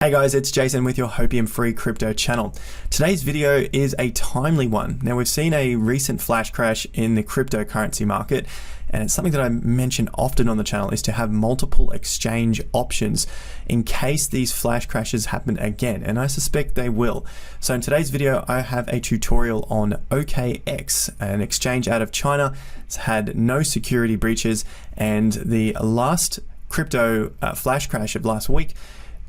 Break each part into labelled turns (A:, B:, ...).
A: Hey guys, it's Jason with your Hopium Free Crypto channel. Today's video is a timely one. Now we've seen a recent flash crash in the cryptocurrency market, and it's something that I mention often on the channel is to have multiple exchange options in case these flash crashes happen again, and I suspect they will. So in today's video, I have a tutorial on OKEx, an exchange out of China. It's had no security breaches, and the last crypto flash crash of last week,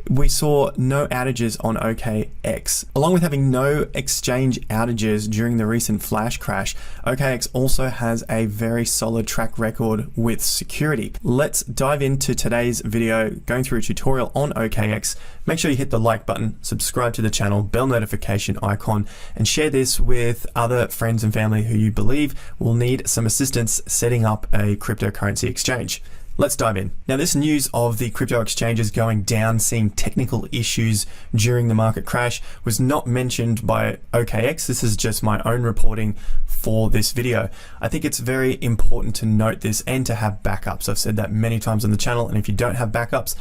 A: we saw no outages on OKEx. Along with having no exchange outages during the recent flash crash, OKEx also has a very solid track record with security. Let's dive into today's video, going through a tutorial on OKEx. Make sure you hit the like button, subscribe to the channel, bell notification icon, and share this with other friends and family who you believe will need some assistance setting up a cryptocurrency exchange. Let's dive in. Now, this news of the crypto exchanges going down, seeing technical issues during the market crash, was not mentioned by OKEx. This is just my own reporting for this video. I think it's very important to note this and to have backups. I've said that many times on the channel, and if you don't have backups,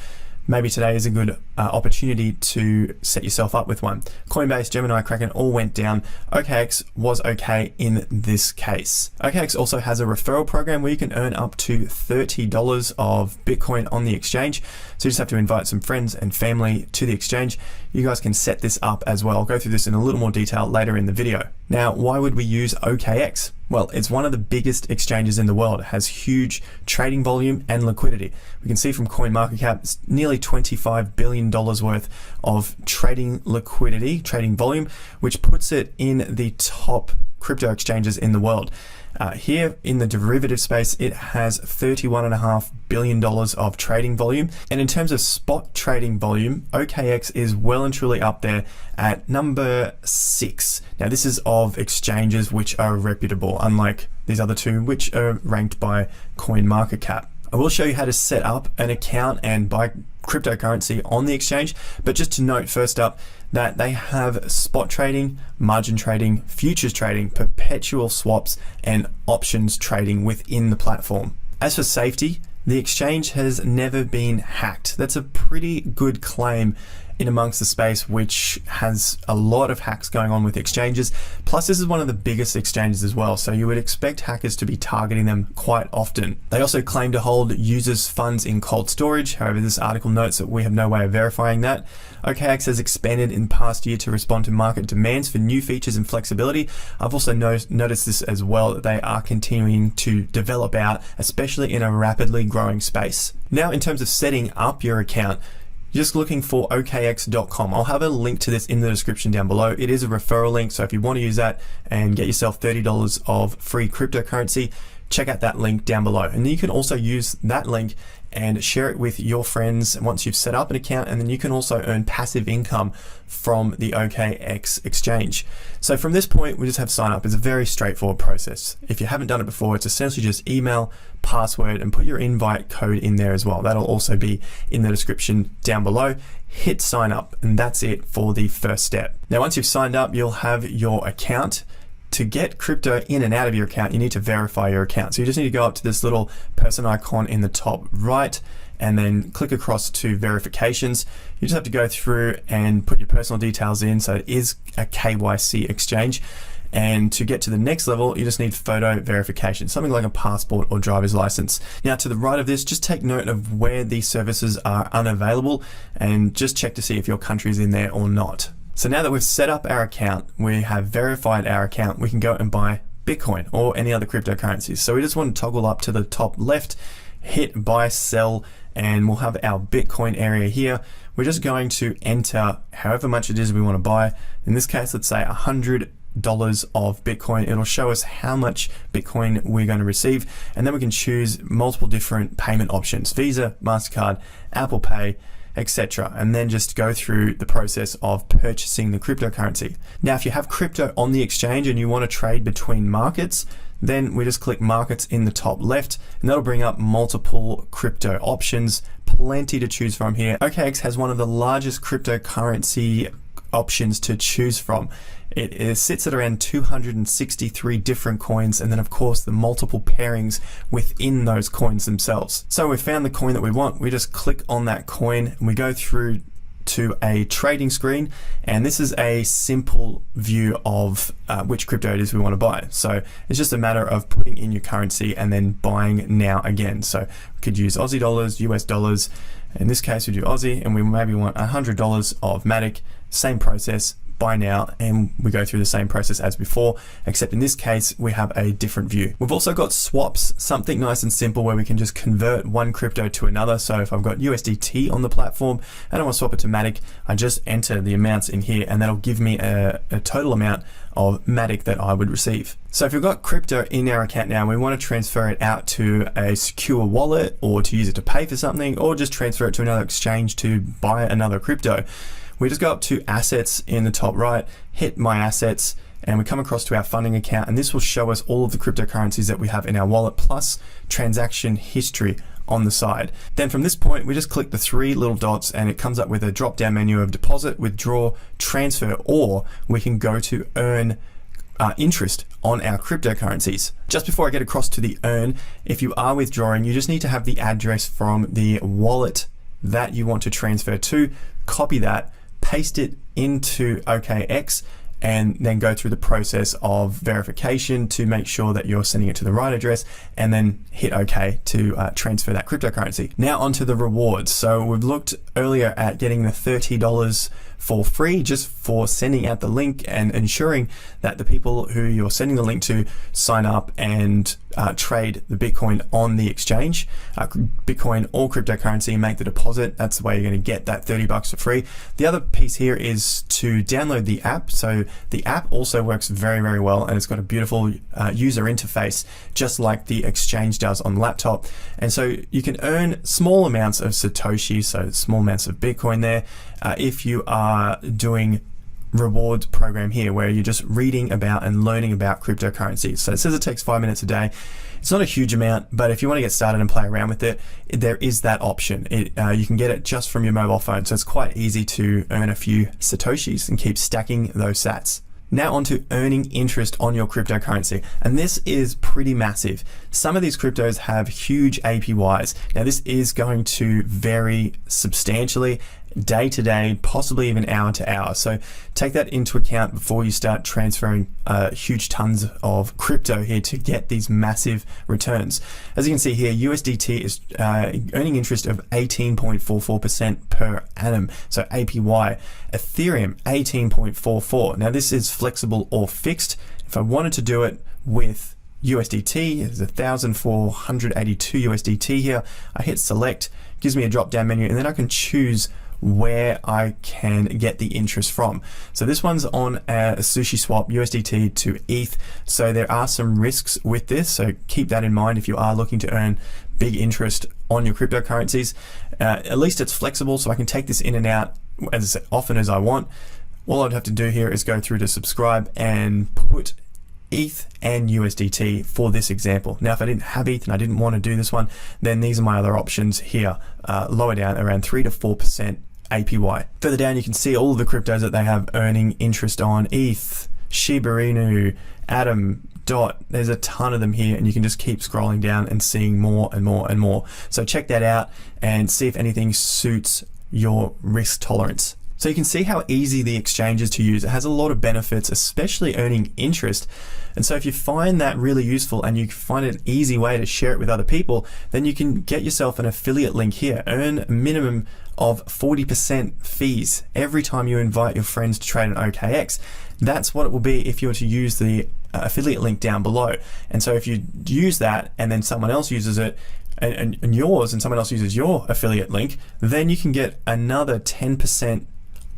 A: maybe today is a good opportunity to set yourself up with one. Coinbase, Gemini, Kraken all went down. OKEx was okay in this case. OKEx also has a referral program where you can earn up to $30 of Bitcoin on the exchange. So you just have to invite some friends and family to the exchange. You guys can set this up as well. I'll go through this in a little more detail later in the video. Now, why would we use OKEx? Well, it's one of the biggest exchanges in the world. It has huge trading volume and liquidity. We can see from CoinMarketCap, it's nearly $25 billion worth of trading liquidity, trading volume, which puts it in the top crypto exchanges in the world. Here in the derivative space, it has $31.5 billion of trading volume. And in terms of spot trading volume, OKEx is well and truly up there at number 6. Now, this is of exchanges which are reputable, unlike these other two, which are ranked by CoinMarketCap. I will show you how to set up an account and buy cryptocurrency on the exchange, but just to note first up that they have spot trading, margin trading, futures trading, perpetual swaps, and options trading within the platform. As for safety, the exchange has never been hacked. That's a pretty good claim in amongst the space, which has a lot of hacks going on with exchanges. Plus, this is one of the biggest exchanges as well, so you would expect hackers to be targeting them quite often. They also claim to hold users' funds in cold storage. However, this article notes that we have no way of verifying that. OKEx has expanded in the past year to respond to market demands for new features and flexibility. I've also noticed this as well, that they are continuing to develop out, especially in a rapidly growing space. Now, in terms of setting up your account, just looking for OKEx.com. I'll have a link to this in the description down below. It is a referral link, so if you want to use that and get yourself $30 of free cryptocurrency, check out that link down below. And then you can also use that link and share it with your friends once you've set up an account, and then you can also earn passive income from the OKEx exchange. So from this point, we just have sign up. It's a very straightforward process. If you haven't done it before, it's essentially just email, password, and put your invite code in there as well. That'll also be in the description down below. Hit sign up, and that's it for the first step. Now, once you've signed up, you'll have your account. To get crypto in and out of your account, you need to verify your account. So you just need to go up to this little person icon in the top right and then click across to verifications. You just have to go through and put your personal details in. So it is a KYC exchange. And to get to the next level, you just need photo verification, something like a passport or driver's license. Now, to the right of this, just take note of where these services are unavailable and just check to see if your country is in there or not. So now that we've set up our account, we have verified our account, we can go and buy Bitcoin or any other cryptocurrencies. So we just want to toggle up to the top left, hit buy, sell, and we'll have our Bitcoin area here. We're just going to enter however much it is we want to buy. In this case, let's say $100 of Bitcoin. It'll show us how much Bitcoin we're going to receive, and then we can choose multiple different payment options: Visa, MasterCard, Apple Pay, etc., and then just go through the process of purchasing the cryptocurrency. Now, if you have crypto on the exchange and you want to trade between markets, then we just click markets in the top left, and that'll bring up multiple crypto options, plenty to choose from here. OKEx has one of the largest cryptocurrency options to choose from. It sits at around 263 different coins, and then of course the multiple pairings within those coins themselves. So we found the coin that we want, we just click on that coin and we go through to a trading screen, and this is a simple view of which crypto it is we want to buy. So it's just a matter of putting in your currency and then buying now again. So we could use Aussie dollars, US dollars. In this case, we do Aussie, and we maybe want $100 of Matic. Same process, buy now, and we go through the same process as before, except in this case we have a different view. We've also got swaps, something nice and simple where we can just convert one crypto to another. So if I've got USDT on the platform and I want to swap it to Matic, I just enter the amounts in here and that'll give me a total amount of Matic that I would receive. So if you've got crypto in our account now and we want to transfer it out to a secure wallet, or to use it to pay for something, or just transfer it to another exchange to buy another crypto, we just go up to assets in the top right, hit my assets, and we come across to our funding account, and this will show us all of the cryptocurrencies that we have in our wallet plus transaction history on the side. Then from this point, we just click the three little dots and it comes up with a drop down menu of deposit, withdraw, transfer, or we can go to earn interest on our cryptocurrencies. Just before I get across to the earn, if you are withdrawing, you just need to have the address from the wallet that you want to transfer to, copy that, paste it into OKEx, and then go through the process of verification to make sure that you're sending it to the right address, and then hit OK to transfer that cryptocurrency. Now onto the rewards. So we've looked earlier at getting the $30 for free just for sending out the link and ensuring that the people who you're sending the link to sign up and trade the Bitcoin on the exchange, Bitcoin or cryptocurrency, make the deposit. That's the way you're going to get that $30 for free. The other piece here is to download the app. So the app also works very, very well, and it's got a beautiful user interface, just like the exchange does on the laptop. And so you can earn small amounts of Satoshi, so small amounts of Bitcoin there, if you are doing rewards program here where you're just reading about and learning about cryptocurrencies. So it says it takes 5 minutes a day. It's not a huge amount, but if you want to get started and play around with it, there is that option. You can get it just from your mobile phone, so it's quite easy to earn a few Satoshis and keep stacking those sats. Now on to earning interest on your cryptocurrency, and this is pretty massive. Some of these cryptos have huge APYs. Now this is going to vary substantially day to day, possibly even hour to hour. So take that into account before you start transferring huge tons of crypto here to get these massive returns. As you can see here, USDT is earning interest of 18.44% per annum. So APY. Ethereum, 18.44. Now this is flexible or fixed. If I wanted to do it with USDT, there's 1,482 USDT here. I hit select, gives me a drop down menu, and then I can choose where I can get the interest from. So this one's on a sushi swap, USDT to ETH. So there are some risks with this. So keep that in mind if you are looking to earn big interest on your cryptocurrencies. At least it's flexible, so I can take this in and out as often as I want. All I'd have to do here is go through to subscribe and put ETH and USDT for this example. Now, if I didn't have ETH and I didn't want to do this one, then these are my other options here, lower down around 3 to 4% APY. Further down, you can see all of the cryptos that they have earning interest on: ETH, Shiba Inu, Atom, DOT. There's a ton of them here, and you can just keep scrolling down and seeing more and more and more. So check that out and see if anything suits your risk tolerance. So you can see how easy the exchange is to use. It has a lot of benefits, especially earning interest. And so if you find that really useful and you find an easy way to share it with other people, then you can get yourself an affiliate link here. Earn a minimum of 40% fees every time you invite your friends to trade on OKEx. That's what it will be if you were to use the affiliate link down below. And so if you use that and then someone else uses it, and yours, and someone else uses your affiliate link, then you can get another 10%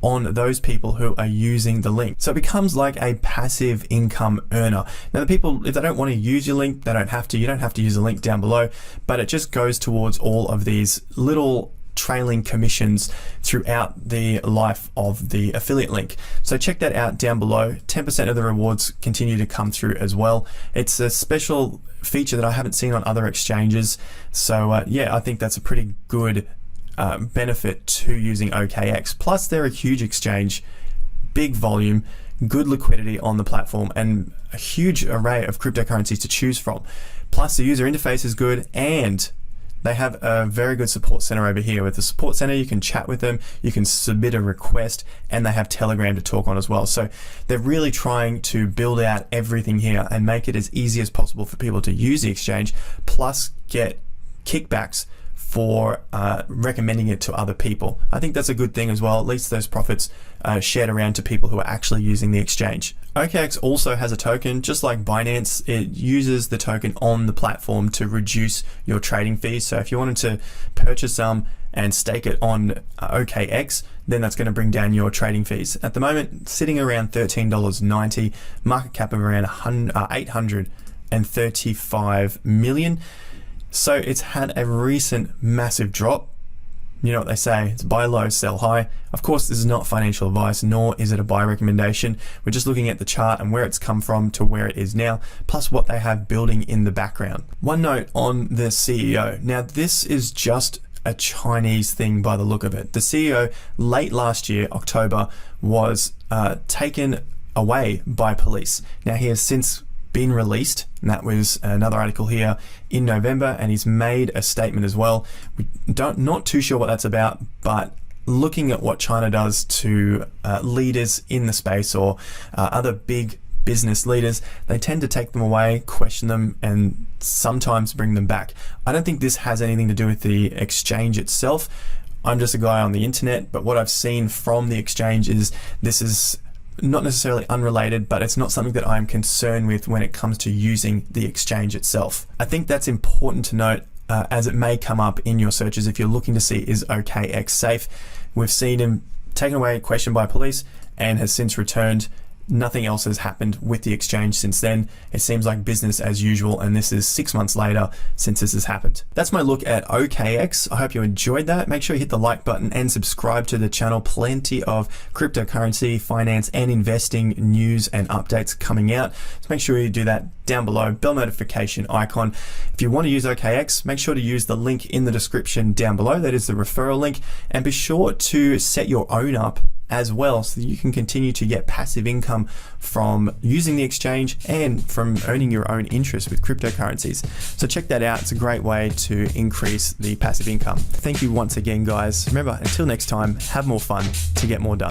A: on those people who are using the link. So it becomes like a passive income earner. Now the people, if they don't want to use your link, they don't have to. You don't have to use the link down below, but it just goes towards all of these little trailing commissions throughout the life of the affiliate link. So check that out down below. 10% of the rewards continue to come through as well. It's a special feature that I haven't seen on other exchanges. So yeah, I think that's a pretty good benefit to using OKEx. Plus they're a huge exchange, big volume, good liquidity on the platform, and a huge array of cryptocurrencies to choose from. Plus the user interface is good, and they have a very good support center over here. With the support center, you can chat with them, you can submit a request, and they have Telegram to talk on as well. So they're really trying to build out everything here and make it as easy as possible for people to use the exchange, plus get kickbacks for recommending it to other people. I think that's a good thing as well. At least those profits shared around to people who are actually using the exchange. OKEx also has a token, just like Binance. It uses the token on the platform to reduce your trading fees. So if you wanted to purchase some and stake it on OKEx, then that's going to bring down your trading fees. At the moment, sitting around $13.90, market cap of around 835 million. So it's had a recent massive drop. You know what they say, it's buy low, sell high. Of course, this is not financial advice, nor is it a buy recommendation. We're just looking at the chart and where it's come from to where it is now, plus what they have building in the background. One note on the CEO. Now, this is just a Chinese thing by the look of it. The CEO late last year, October, was taken away by police. Now, he has since been released, and that was another article here in November, and he's made a statement as well. Not too sure what that's about, but looking at what China does to leaders in the space or other big business leaders, they tend to take them away, question them, and sometimes bring them back. I don't think this has anything to do with the exchange itself. I'm just a guy on the internet, but what I've seen from the exchange is this is not necessarily unrelated, but it's not something that I'm concerned with when it comes to using the exchange itself. I think that's important to note as it may come up in your searches if you're looking to see, is OKEx safe? We've seen him taken away, questioned by police, and has since returned. Nothing else has happened with the exchange since then. It seems like business as usual, and this is 6 months later since this has happened. That's my look at OKEx. I hope you enjoyed that. Make sure you hit the like button and subscribe to the channel. Plenty of cryptocurrency, finance, and investing news and updates coming out. So make sure you do that down below. Bell notification icon. If you want to use OKEx, make sure to use the link in the description down below. That is the referral link. And be sure to set your own up as well, so that you can continue to get passive income from using the exchange and from earning your own interest with cryptocurrencies. So check that out. It's a great way to increase the passive income. Thank you once again, guys. Remember, until next time, have more fun to get more done.